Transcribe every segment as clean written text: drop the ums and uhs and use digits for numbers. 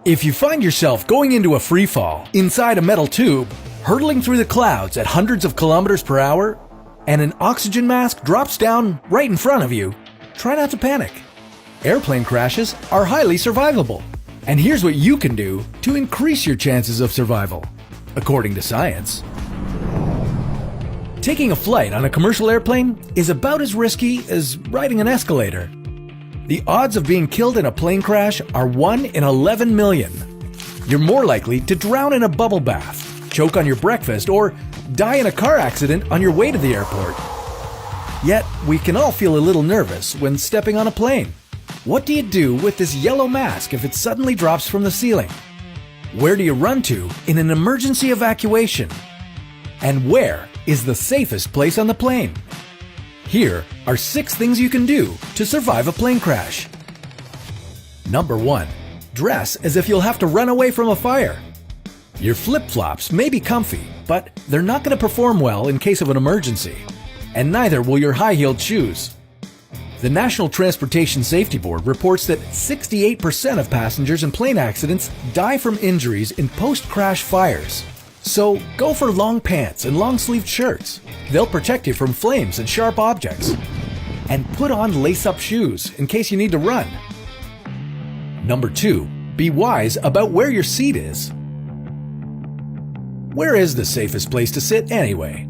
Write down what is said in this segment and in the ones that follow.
If you find yourself going into a free fall inside a metal tube, hurtling through the clouds at hundreds of kilometers per hour, and an oxygen mask drops down right in front of you, try not to panic. Airplane crashes are highly survivable, and here's what you can do to increase your chances of survival, according to science. Taking a flight on a commercial airplane is about as risky as riding an escalator. The odds of being killed in a plane crash are 1 in 11 million. You're more likely to drown in a bubble bath, choke on your breakfast, or die in a car accident on your way to the airport. Yet, we can all feel a little nervous when stepping on a plane. What do you do with this yellow mask if it suddenly drops from the ceiling? Where do you run to in an emergency evacuation? And where is the safest place on the plane? Here are 6 things you can do to survive a plane crash. Number 1. Dress as if you'll have to run away from a fire. Your flip-flops may be comfy, but they're not going to perform well in case of an emergency, and neither will your high-heeled shoes. The National Transportation Safety Board reports that 68% of passengers in plane accidents die from injuries in post-crash fires. So go for long pants and long-sleeved shirts. They'll protect you from flames and sharp objects. And put on lace-up shoes in case you need to run. Number 2. Be wise about where your seat is. Where is the safest place to sit anyway?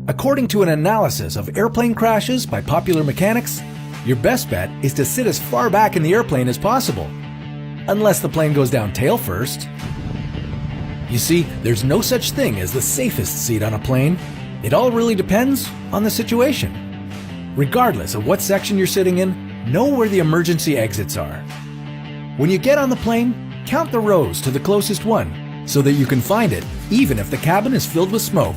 According to an analysis of airplane crashes by Popular Mechanics, your best bet is to sit as far back in the airplane as possible, unless the plane goes down tail first. You see, there's no such thing as the safest seat on a plane. It all really depends on the situation. Regardless of what section you're sitting in, know where the emergency exits are. When you get on the plane, count the rows to the closest one so that you can find it even if the cabin is filled with smoke.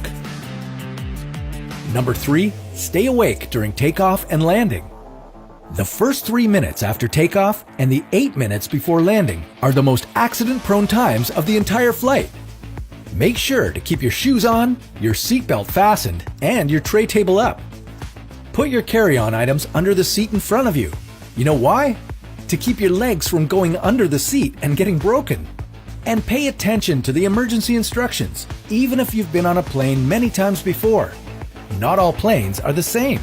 Number 3, stay awake during takeoff and landing. The first 3 minutes after takeoff and the 8 minutes before landing are the most accident-prone times of the entire flight. Make sure to keep your shoes on, your seatbelt fastened, and your tray table up. Put your carry-on items under the seat in front of you. You know why? To keep your legs from going under the seat and getting broken. And pay attention to the emergency instructions, even if you've been on a plane many times before. Not all planes are the same.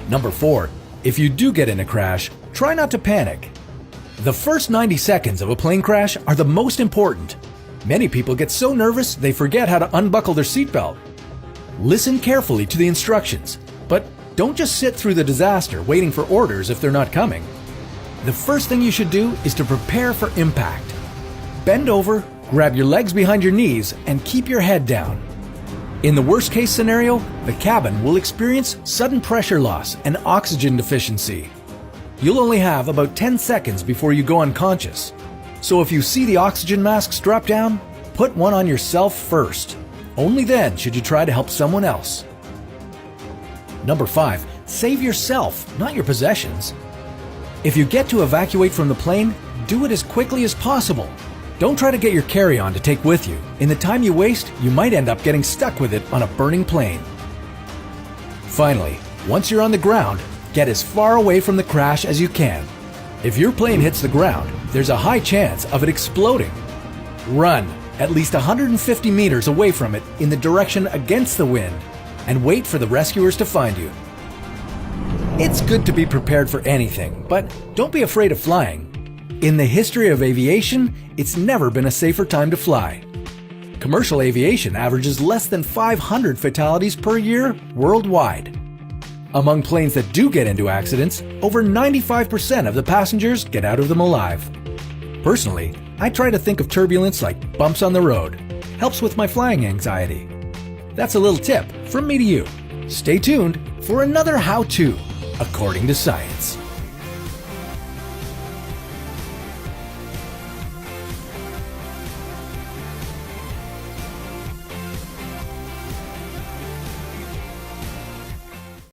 Number 4. If you do get in a crash, try not to panic. The first 90 seconds of a plane crash are the most important. Many people get so nervous they forget how to unbuckle their seatbelt. Listen carefully to the instructions, but don't just sit through the disaster waiting for orders if they're not coming. The first thing you should do is to prepare for impact. Bend over, grab your legs behind your knees, and keep your head down. In the worst case scenario, the cabin will experience sudden pressure loss and oxygen deficiency. You'll only have about 10 seconds before you go unconscious. So if you see the oxygen masks drop down, put one on yourself first. Only then should you try to help someone else. Number 5. Save yourself, not your possessions. If you get to evacuate from the plane, do it as quickly as possible. Don't try to get your carry-on to take with you. In the time you waste, you might end up getting stuck with it on a burning plane. Finally, once you're on the ground, get as far away from the crash as you can. If your plane hits the ground, there's a high chance of it exploding. Run at least 150 meters away from it in the direction against the wind and wait for the rescuers to find you. It's good to be prepared for anything, but don't be afraid of flying. In the history of aviation, it's never been a safer time to fly. Commercial aviation averages less than 500 fatalities per year worldwide. Among planes that do get into accidents, over 95% of the passengers get out of them alive. Personally, I try to think of turbulence like bumps on the road. Helps with my flying anxiety. That's a little tip from me to you. Stay tuned for another how-to, according to science.